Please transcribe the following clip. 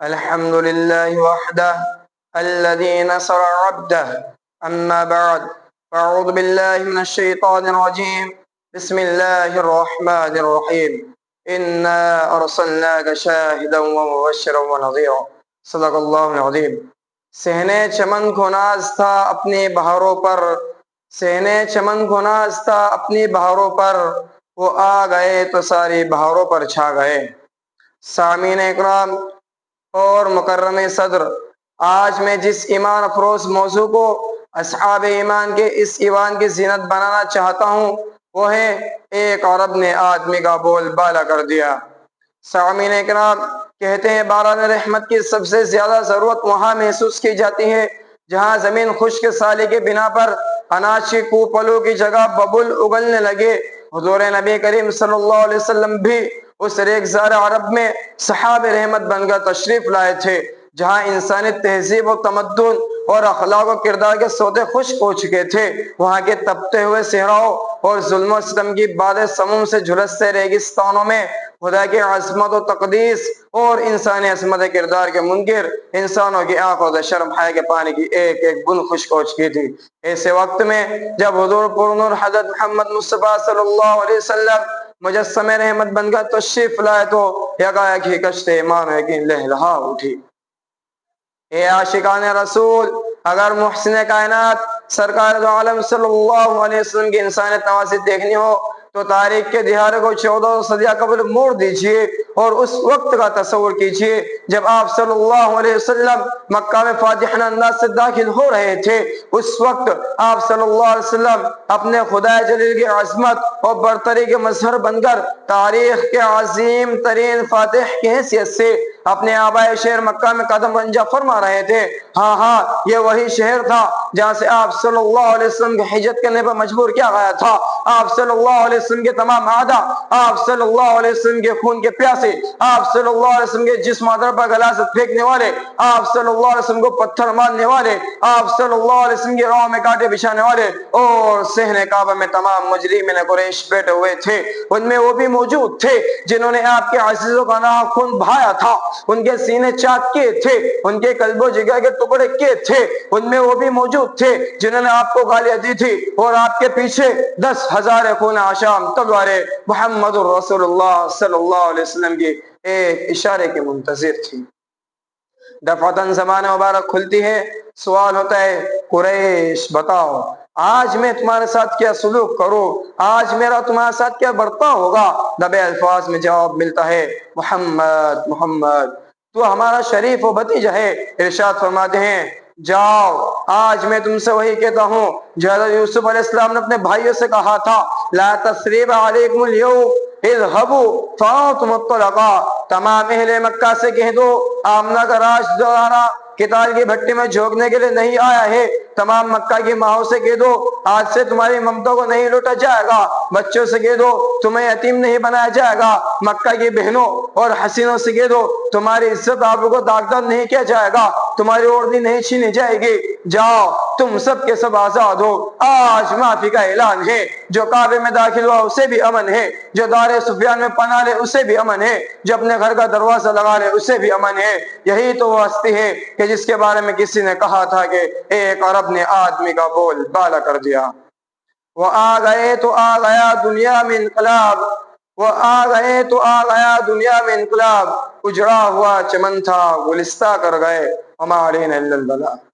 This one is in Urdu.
الحمد لله وحده الذي نصر عبده. أما بعد، أعوذ بالله من الشيطان الرجيم. بسم الله الرحمن الرحيم. إنا أرسلناك شاهدا ومبشرا ونذيرا. صدق اللہ العظیم. صحن چمن کو ناز تھا اپنی بہاروں پر، صحن چمن کو ناز تھا اپنی بہاروں پر، وہ آ گئے تو ساری بہاروں پر چھا گئے. سامعین اکرام اور مکرم صدر، آج میں جس ایمان افروز موضوع کو اصحاب ایمان کے اس ایوان کی زینت بنانا چاہتا ہوں وہ ہے ایک عرب نے آدمی کا بول بالا کر دیا. سامعین اکرام، کہتے ہیں باران رحمت کی سب سے زیادہ ضرورت وہاں محسوس کی جاتی ہے جہاں زمین خشک سالی کے بنا پر اناج کی کوپلوں کی جگہ ببل اگلنے لگے. حضور نبی کریم صلی اللہ علیہ وسلم بھی اس ریگزار عرب میں صحاب رحمت بن کر تشریف لائے تھے جہاں انسانی تہذیب و تمدن اور اخلاق و کردار کے سودے خشک ہو چکے تھے. وہاں کے تپتے ہوئے صحراؤں اور ظلم و ستم کی باد سموم سے جھلستے ریگستانوں میں خدا کی عظمت و تقدیس اور انسانی عظمت کردار کے منکر انسانوں کی آنکھوں سے شرم حیا کے پانی کی ایک ایک بند خشک ہو چکی تھی. ایسے وقت میں جب حضور پرنور حضرت محمد مصطفیٰ صلی اللہ علیہ وسلم مجسم رحمت بن کر تشریف لائے تو یکایک ہی کشت ایمان و یقین لہلہا اٹھی. اے عاشقان رسول، اگر محسن کائنات سرکار دو عالم صلی اللہ علیہ وسلم کی انسانیت نوازی دیکھنی ہو تو تاریخ کے دہارے کو 14 صدیہ قبل موڑ دیجئے اور اس وقت کا تصور کیجئے جب آپ صلی اللہ علیہ وسلم مکہ میں فاتحانہ انداز سے داخل ہو رہے تھے. اس وقت آپ صلی اللہ علیہ وسلم اپنے خدا جلیل کی عظمت اور برتری کے مظہر بن کر تاریخ کے عظیم ترین فاتح کی حیثیت سے اپنے آبائے شہر مکہ میں قدم رنجہ فرما رہے تھے. ہاں یہ وہی شہر تھا جہاں سے آپ صلی اللہ علیہ وسلم کی ہجرت کرنے پر مجبور کیا گیا تھا. آپ صلی اللہ علیہ وسلم کے تمام اعداء، آپ صلی اللہ علیہ وسلم کے خون کے پیاسے، آپ صلی اللہ علیہ وسلم کے جسم آدر پر غلاظت پھینکنے والے، آپ صلی اللہ علیہ وسلم کو پتھر مارنے والے، آپ صلی اللہ علیہ وسلم کے راہ میں کانٹے بچھانے والے اور صحن کعبہ میں تمام مجرمین قریش بیٹھے ہوئے تھے. ان میں وہ بھی موجود تھے جنہوں نے آپ کے عزیزوں کا ناخن بہایا تھا، ان کے سینے چاک کیے تھے، ان کے قلب و جگر کے ٹکڑے کیے تھے. ان میں وہ بھی موجود تھے جنہوں نے آپ کو گالیاں دی تھی اور آپ کے پیچھے 10,000 خون آشام تلواریں محمد رسول اللہ صلی اللہ علیہ وسلم کی ایک اشارے کے منتظر تھی. دفعتاً زبان مبارک کھلتی ہے، سوال ہوتا ہے قریش بتاؤ آج میں تمہارے ساتھ کیا سلوک کروں، آج میرا تمہارے ساتھ کیا برتاؤ ہوگا. دبے الفاظ میں جواب ملتا ہے محمد محمد تو ہمارا شریف و بھتیجا ہے. ارشاد فرماتے ہیں جاؤ آج میں تم سے وہی کہتا ہوں جو حضرت یوسف علیہ السلام نے اپنے بھائیوں سے کہا تھا لا تثریب علیکم اليوم اذهبوا فانتم الطلقاء. تمام اہل مکہ سے کہہ دو آمنہ کا راج دوبارہ قتال کی بھٹی میں جھونکنے کے لیے نہیں آیا ہے. تمام مکہ کی ماہوں سے کہہ دو آج سے تمہاری ممتا کو نہیں لوٹا جائے گا. بچوں سے کہہ دو تمہیں یتیم نہیں بنایا جائے گا. مکہ کی بہنوں اور حسینوں سے کہہ دو تمہاری عزت آبرو کو داغدار نہیں کیا جائے گا، تمہاری اوڑھنی نہیں چھینی جائے گی. جاؤ تم سب کے سب آزاد ہو. آج معافی کا اعلان ہے. جو کعبے میں داخل ہوا اسے بھی امن ہے، جو دار سفیان میں پناہ لے اسے بھی امن ہے، جو اپنے گھر کا دروازہ لگا لے اسے بھی امن ہے. یہی تو وہ ہستی ہے کہ جس کے بارے میں کسی نے کہا تھا کہ ایک عرب نے آدمی کا بول بالا کر دیا. وہ آ گئے تو آ گیا دنیا میں انقلاب، وہ آ گئے تو آ گیا دنیا میں انقلاب. اجڑا ہوا چمن تھا گلستہ کر گئے، وما علینا الا البلاغ.